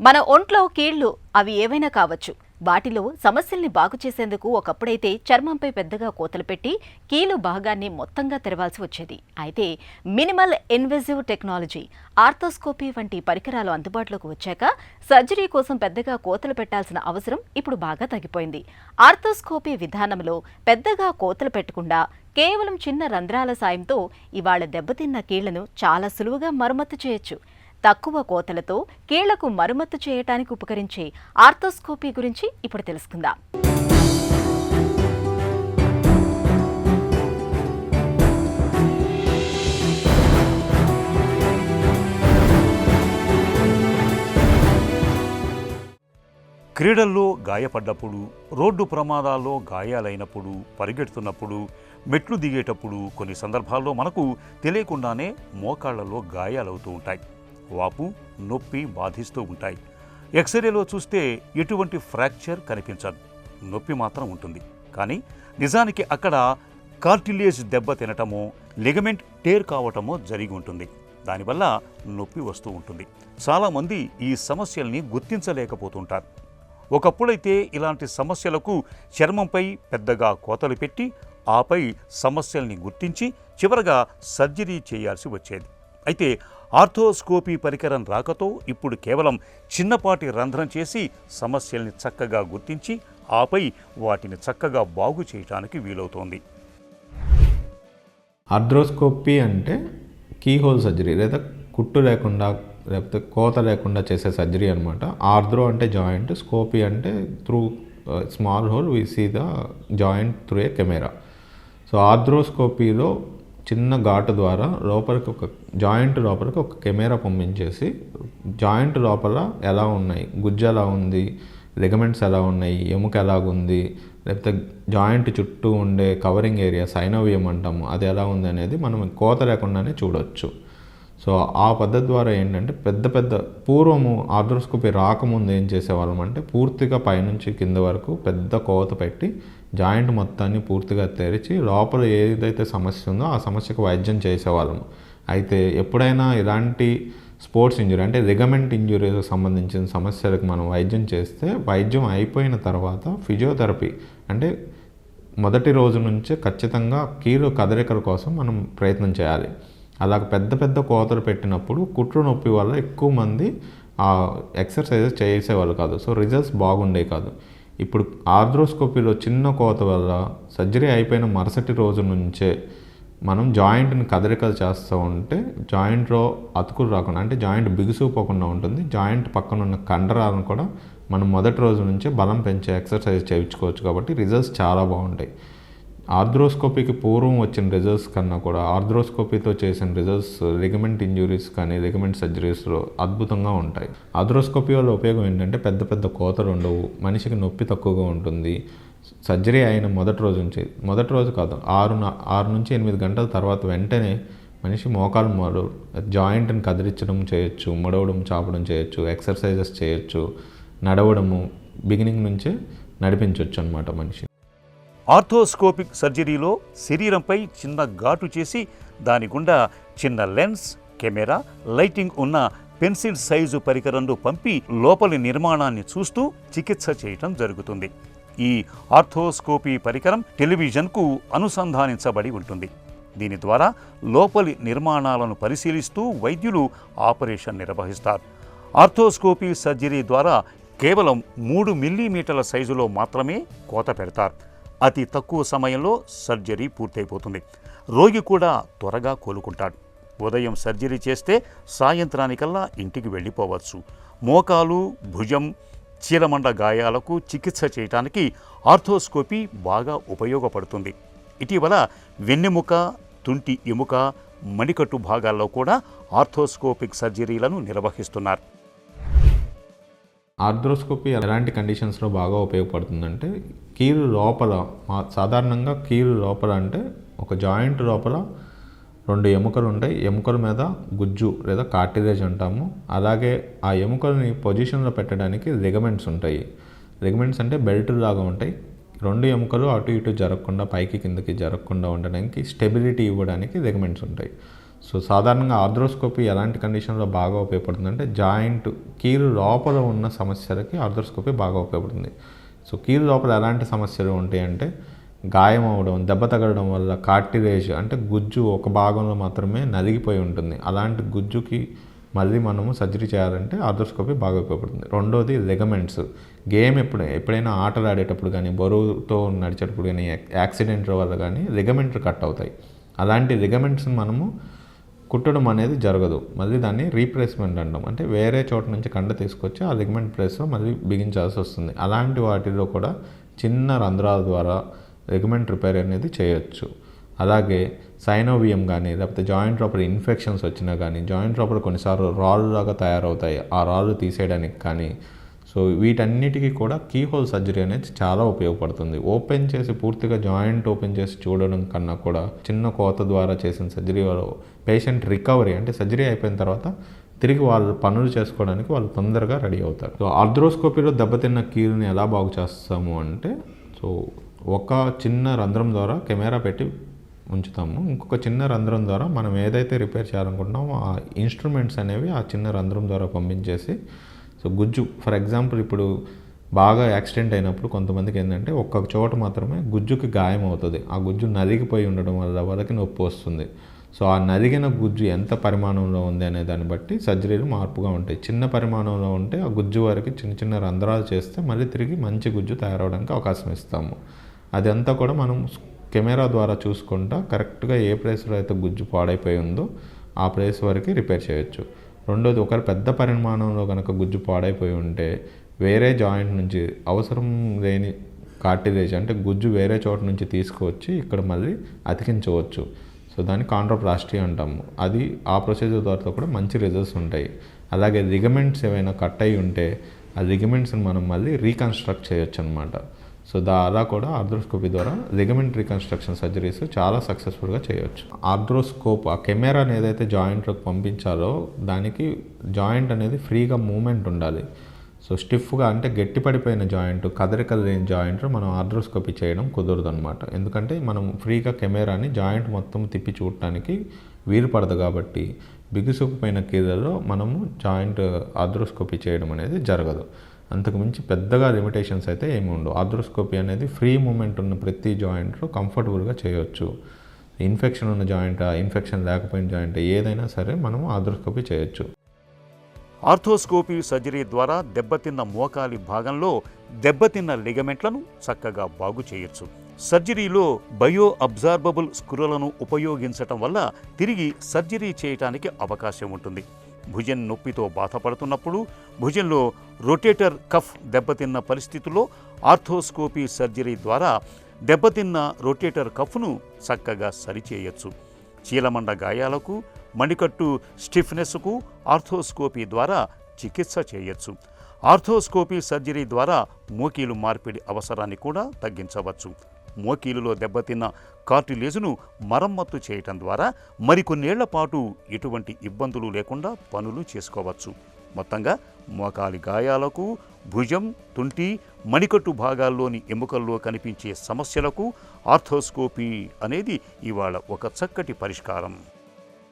మన ఒంట్లో కీళ్లు అవి ఏవైనా కావచ్చు. వాటిలో సమస్యల్ని బాగు చేసేందుకు ఒకప్పుడైతే చర్మంపై పెద్దగా కోతలు పెట్టి కీలు భాగాన్ని మొత్తంగా తెరవాల్సి వచ్చేది. అయితే మినిమల్ ఇన్వెజివ్ టెక్నాలజీ, ఆర్థోస్కోపీ వంటి పరికరాలు అందుబాటులోకి వచ్చాక సర్జరీ కోసం పెద్దగా కోతలు పెట్టాల్సిన అవసరం ఇప్పుడు బాగా తగ్గిపోయింది. ఆర్థోస్కోపీ విధానంలో పెద్దగా కోతలు పెట్టకుండా కేవలం చిన్న రంధ్రాల సాయంతో ఇవాళ దెబ్బతిన్న కీళ్లను చాలా సులువుగా మరమ్మతు చేయొచ్చు. తక్కువ కోతలతో కీళ్లకు మరమ్మతు చేయటానికి ఉపకరించే ఆర్థోస్కోపీ గురించి ఇప్పుడు తెలుసుకుందాం. క్రీడల్లో గాయపడ్డప్పుడు, రోడ్డు ప్రమాదాల్లో గాయాలైనప్పుడు, పరిగెడుతున్నప్పుడు, మెట్లు దిగేటప్పుడు కొన్ని సందర్భాల్లో మనకు తెలియకుండానే మోకాళ్లలో గాయాలవుతూ ఉంటాయి. వాపు, నొప్పి బాధిస్తూ ఉంటాయి. ఎక్స్రేలో చూస్తే ఎటువంటి ఫ్రాక్చర్ కనిపించదు, నొప్పి మాత్రం ఉంటుంది. కానీ నిజానికి అక్కడ కార్టిలేజ్ దెబ్బ తినటమో, లిగమెంట్ టేర్ కావటమో జరిగి ఉంటుంది. దానివల్ల నొప్పి వస్తూ ఉంటుంది. చాలామంది ఈ సమస్యల్ని గుర్తించలేకపోతుంటారు. ఒకప్పుడైతే ఇలాంటి సమస్యలకు చర్మంపై పెద్దగా కోతలు పెట్టి ఆపై సమస్యల్ని గుర్తించి చివరగా సర్జరీ చేయాల్సి వచ్చేది. అయితే ఆర్థోస్కోపీ పరికరం రాకతో ఇప్పుడు కేవలం చిన్నపాటి రంధ్రం చేసి సమస్యల్ని చక్కగా గుర్తించి ఆపై వాటిని చక్కగా బాగు చేయడానికి వీలవుతోంది. ఆర్థోస్కోపీ అంటే కీహోల్ సర్జరీ లేదా కుట్టు లేకుండా లేకపోతే కోత లేకుండా చేసే సర్జరీ అనమాట. ఆర్థ్రో అంటే జాయింట్, స్కోపీ అంటే through small hole we see the joint through a camera. సో ఆర్థ్రోస్కోపీలో చిన్న ఘాటు ద్వారా లోపలికి ఒక జాయింట్ లోపలికి ఒక కెమెరా పంపించేసి జాయింట్ లోపల ఎలా ఉన్నాయి, గుజ్జు ఎలా ఉంది, లిగమెంట్స్ ఎలా ఉన్నాయి, ఎముక ఎలాగుంది, లేకపోతే జాయింట్ చుట్టూ ఉండే కవరింగ్ ఏరియా సైనోవియం అంటాము, అది ఎలా ఉంది అనేది మనం కోత లేకుండానే చూడవచ్చు. సో ఆ పద్ధతి ద్వారా ఏంటంటే పెద్ద పూర్వము ఆర్థోస్కోపీ రాకముందు ఏం చేసేవాళ్ళం అంటే పూర్తిగా పైనుంచి కింద వరకు పెద్ద కోత పెట్టి జాయింట్ మొత్తాన్ని పూర్తిగా తెరిచి లోపల ఏదైతే సమస్య ఉందో ఆ సమస్యకు వైద్యం చేసేవాళ్ళము. అయితే ఎప్పుడైనా ఇలాంటి స్పోర్ట్స్ ఇంజురీ అంటే లిగమెంట్ ఇంజురీకి సంబంధించిన సమస్యలకు మనం వైద్యం చేస్తే వైద్యం అయిపోయిన తర్వాత ఫిజియోథెరపీ అంటే మొదటి రోజు నుంచే ఖచ్చితంగా కీలు కదలికల కోసం మనం ప్రయత్నం చేయాలి. అలాగ పెద్ద కోతలు పెట్టినప్పుడు కుట్లు నొప్పి వల్ల ఎక్కువ మంది ఎక్సర్సైజెస్ చేసేవాళ్ళు కాదు. సో రిజల్ట్స్ బాగుండే కాదు. ఇప్పుడు ఆర్థ్రోస్కోపీలో చిన్న కోత వల్ల సర్జరీ అయిపోయిన మరుసటి రోజు నుంచే మనం జాయింట్ని కదలికలు చేస్తూ ఉంటే జాయింట్లో అతుకులు రాకుండా అంటే జాయింట్ బిగుసుకుపోకుండా ఉంటుంది. జాయింట్ పక్కన ఉన్న కండరాలను కూడా మనం మొదటి రోజు నుంచే బలం పెంచే ఎక్సర్సైజ్ చేయించుకోవచ్చు. కాబట్టి రిజల్ట్స్ చాలా బాగుంటాయి. ఆర్థ్రోస్కోపీకి పూర్వం వచ్చిన రిజల్ట్స్ కన్నా కూడా ఆర్థ్రోస్కోపీతో చేసిన రిజల్ట్స్ లిగమెంట్ ఇంజురీస్ కానీ లిగమెంట్ సర్జరీస్లో అద్భుతంగా ఉంటాయి. ఆర్థ్రోస్కోపీ వల్ల ఉపయోగం ఏంటంటే పెద్ద కోతలు ఉండవు, మనిషికి నొప్పి తక్కువగా ఉంటుంది. సర్జరీ అయిన మొదటి రోజు కాదు 6 నుంచి 8 గంటల తర్వాత వెంటనే మనిషి మోకాలు జాయింట్ని కదిలించడం చేయొచ్చు, ముడవడం చాపడం చేయొచ్చు, ఎక్సర్సైజెస్ చేయొచ్చు, నడవడము బిగినింగ్ నుంచే నడిపించవచ్చు అన్నమాట మనిషి. ఆర్థోస్కోపిక్ సర్జరీలో శరీరంపై చిన్న ఘాటు చేసి దాని గుండా చిన్న లెన్స్, కెమెరా, లైటింగ్ ఉన్న పెన్సిల్ సైజు పరికరంలో పంపి లోపలి నిర్మాణాన్ని చూస్తూ చికిత్స చేయటం జరుగుతుంది. ఈ ఆర్థోస్కోపీ పరికరం టెలివిజన్కు అనుసంధానించబడి ఉంటుంది. దీని ద్వారా లోపలి నిర్మాణాలను పరిశీలిస్తూ వైద్యులు ఆపరేషన్ నిర్వహిస్తారు. ఆర్థోస్కోపీ సర్జరీ ద్వారా కేవలం 3 మిల్లీమీటర్ల సైజులో మాత్రమే కోత పెడతారు. అతి తక్కువ సమయంలో సర్జరీ పూర్తయిపోతుంది. రోగి కూడా త్వరగా కోలుకుంటాడు. ఉదయం సర్జరీ చేస్తే సాయంత్రానికల్లా ఇంటికి వెళ్ళిపోవచ్చు. మోకాలు, భుజం, చీలమండ గాయాలకు చికిత్స చేయడానికి ఆర్థోస్కోపీ బాగా ఉపయోగపడుతుంది. ఇటీవల వెన్నెముక, తుంటి ఎముక, మణికట్టు భాగాల్లో కూడా ఆర్థోస్కోపిక్ సర్జరీలను నిర్వహిస్తున్నారు. ఆర్థ్రోస్కోపీ ఎలాంటి కండిషన్స్లో బాగా ఉపయోగపడుతుందంటే కీలు లోపల సాధారణంగా కీలు లోపల అంటే ఒక జాయింట్ లోపల 2 ఎముకలు ఉంటాయి. ఎముకల మీద గుజ్జు లేదా కార్టిలేజ్ అంటాము. అలాగే ఆ ఎముకల్ని పొజిషన్లో పెట్టడానికి లిగమెంట్స్ ఉంటాయి. లిగమెంట్స్ అంటే బెల్ట్ లాగా ఉంటాయి. 2 ఎముకలు అటు ఇటు జరగకుండా పైకి కిందకి జరగకుండా ఉండడానికి స్టెబిలిటీ ఇవ్వడానికి లిగమెంట్స్ ఉంటాయి. సో సాధారణంగా ఆర్థ్రోస్కోపీ ఎలాంటి కండిషన్లో బాగా ఉపయోగపడుతుంది అంటే జాయింట్ కీలు లోపల ఉన్న సమస్యలకి ఆర్థ్రోస్కోపీ బాగా ఉపయోగపడుతుంది. సో కీలు లోపల ఎలాంటి సమస్యలు ఉంటాయి అంటే గాయం అవ్వడం, దెబ్బ తగలడం వల్ల కార్టిలేజ్ అంటే గుజ్జు ఒక భాగంలో మాత్రమే నలిగిపోయి ఉంటుంది. అలాంటి గుజ్జుకి మళ్ళీ మనము సర్జరీ చేయాలంటే ఆర్థ్రోస్కోపీ బాగా ఉపయోగపడుతుంది. రెండోది లిగమెంట్స్. గేమ్ ఎప్పుడైనా ఆటలు ఆడేటప్పుడు కానీ, బరువుతో నడిచేటప్పుడు కానీ, యాక్సిడెంట్ల వల్ల కానీ లిగమెంట్లు కట్ అవుతాయి. అలాంటి లిగమెంట్స్ని మనము కుట్టడం అనేది జరగదు. మళ్ళీ దాన్ని రీప్లేస్మెంట్ అంటాం. అంటే వేరే చోట నుంచి కండ తీసుకొచ్చి ఆ లిగమెంట్ ప్లేస్లో మళ్ళీ బిగించాల్సి వస్తుంది. అలాంటి వాటిలో కూడా చిన్న రంధ్రాల ద్వారా లిగమెంట్ రిపేర్ అనేది చేయొచ్చు. అలాగే సైనోవియం కానీ, లేకపోతే జాయింట్ లోపల ఇన్ఫెక్షన్స్ వచ్చినా కానీ, జాయింట్ లోపల కొన్నిసార్లు రాళ్ళు లాగా తయారవుతాయి, ఆ రాళ్ళు తీసేయడానికి కానీ. సో వీటన్నిటికీ కూడా కీహోల్ సర్జరీ అనేది చాలా ఉపయోగపడుతుంది. ఓపెన్ చేసి పూర్తిగా జాయింట్ ఓపెన్ చేసి చూడడం కన్నా కూడా చిన్న కోత ద్వారా చేసిన సర్జరీ వల్ల పేషెంట్ రికవరీ అంటే సర్జరీ అయిపోయిన తర్వాత తిరిగి వాళ్ళు పనులు చేసుకోవడానికి వాళ్ళు తొందరగా రెడీ అవుతారు. సో ఆర్థ్రోస్కోపీలో దెబ్బతిన్న కీలుని ఎలా బాగు చేస్తాము అంటే, సో ఒక చిన్న రంధ్రం ద్వారా కెమెరా పెట్టి ఉంచుతాము. ఇంకొక చిన్న రంధ్రం ద్వారా మనం ఏదైతే రిపేర్ చేయాలనుకుంటున్నామో ఆ ఇన్స్ట్రుమెంట్స్ అనేవి ఆ చిన్న రంధ్రం ద్వారా పంపించేసి, సో గుజ్జు ఫర్ ఎగ్జాంపుల్ ఇప్పుడు బాగా యాక్సిడెంట్ అయినప్పుడు కొంతమందికి ఏంటంటే ఒక్క చోట మాత్రమే గుజ్జుకి గాయం అవుతుంది. ఆ గుజ్జు నలిగిపోయి ఉండడం వల్ల వాళ్ళకి నొప్పి వస్తుంది. సో ఆ నలిగిన గుజ్జు ఎంత పరిమాణంలో ఉంది అనే దాన్ని బట్టి సర్జరీలు మార్పుగా ఉంటాయి. చిన్న పరిమాణంలో ఉంటే ఆ గుజ్జు వరకు చిన్న చిన్న రంధ్రాలు చేస్తే మళ్ళీ తిరిగి మంచి గుజ్జు తయారవడానికి అవకాశం ఇస్తాము. అదంతా కూడా మనం కెమెరా ద్వారా చూసుకుంటా కరెక్ట్గా ఏ ప్లేస్లో అయితే గుజ్జు పాడైపోయి ఉందో ఆ ప్లేస్ వరకు రిపేర్ చేయొచ్చు. రెండోది, ఒకరు పెద్ద పరిమాణంలో కనుక గుజ్జు పాడైపోయి ఉంటే వేరే జాయింట్ నుంచి అవసరం లేని కార్టిలేజ్ అంటే గుజ్జు వేరే చోట నుంచి తీసుకువచ్చి ఇక్కడ మళ్ళీ అతికించవచ్చు. సో దాన్ని కాండ్రోప్లాస్టీ అంటాము. అది ఆ ప్రొసీజర్ ద్వారా కూడా మంచి రిజల్ట్స్ ఉంటాయి. అలాగే లిగమెంట్స్ ఏవైనా కట్ అయి ఉంటే ఆ లిగమెంట్స్ని మనం మళ్ళీ రీకన్స్ట్రక్ట్ చేయొచ్చు అనమాట. సో అలా కూడా ఆర్థ్రోస్కోపీ ద్వారా లిగమెంట్ రీకన్స్ట్రక్షన్ సర్జరీస్ చాలా సక్సెస్ఫుల్గా చేయొచ్చు. ఆర్థ్రోస్కోప్ ఆ కెమెరాని ఏదైతే జాయింట్లోకి పంపించాలో దానికి జాయింట్ అనేది ఫ్రీగా మూమెంట్ ఉండాలి. సో స్టిఫ్గా అంటే గట్టి పడిపోయిన జాయింట్, కదలికలు లేని జాయింట్ మనం ఆర్థ్రోస్కోపీ చేయడం కుదరదు అనమాట. ఎందుకంటే మనం ఫ్రీగా కెమెరాని జాయింట్ మొత్తం తిప్పి చూడటానికి వీలు పడదు కాబట్టి బిగుసుకుపోయిన కీళ్ళలో మనము జాయింట్ ఆర్థ్రోస్కోపీ చేయడం అనేది జరగదు. అంతకుమించి పెద్దగా లిమిటేషన్స్ అయితే ఏమి ఉండవు. ఆర్థ్రోస్కోపీ అనేది ఫ్రీ మూమెంట్ ఉన్న ప్రతి జాయింట్లో కంఫర్టబుల్గా చేయొచ్చు. ఇన్ఫెక్షన్ ఉన్న జాయింట్, ఇన్ఫెక్షన్ లేకపోయిన జాయింట్ ఏదైనా సరే మనము ఆర్థ్రోస్కోపీ చేయొచ్చు. ఆర్థోస్కోపీ సర్జరీ ద్వారా దెబ్బతిన్న మోకాలి భాగంలో దెబ్బతిన్న లిగమెంట్లను చక్కగా బాగు చేయొచ్చు. సర్జరీలో బయో అబ్జార్బబుల్ స్క్రూలను ఉపయోగించటం వల్ల తిరిగి సర్జరీ చేయటానికి అవకాశం ఉంటుంది. భుజం నొప్పితో బాధపడుతున్నప్పుడు భుజంలో రొటేటర్ కఫ్ దెబ్బతిన్న పరిస్థితుల్లో ఆర్థోస్కోపీ సర్జరీ ద్వారా దెబ్బతిన్న రొటేటర్ కఫ్ను చక్కగా సరిచేయచ్చు. చీలమండ గాయాలకు, మణికట్టు స్టిఫ్నెస్కు ఆర్థోస్కోపీ ద్వారా చికిత్స చేయొచ్చు. ఆర్థోస్కోపీ సర్జరీ ద్వారా మోకీలు మార్పిడి అవసరాన్ని కూడా తగ్గించవచ్చు. మోకీలులో దెబ్బతిన్న కార్టిలేజ్ను మరమ్మత్తు చేయటం ద్వారా మరికొన్నేళ్ల పాటు ఎటువంటి ఇబ్బందులు లేకుండా పనులు చేసుకోవచ్చు. మొత్తంగా మోకాలి గాయాలకు, భుజం, తుంటి, మణికట్టు భాగాల్లోని ఎముకల్లో కనిపించే సమస్యలకు ఆర్థోస్కోపీ అనేది ఇవాళ ఒక చక్కటి పరిష్కారం.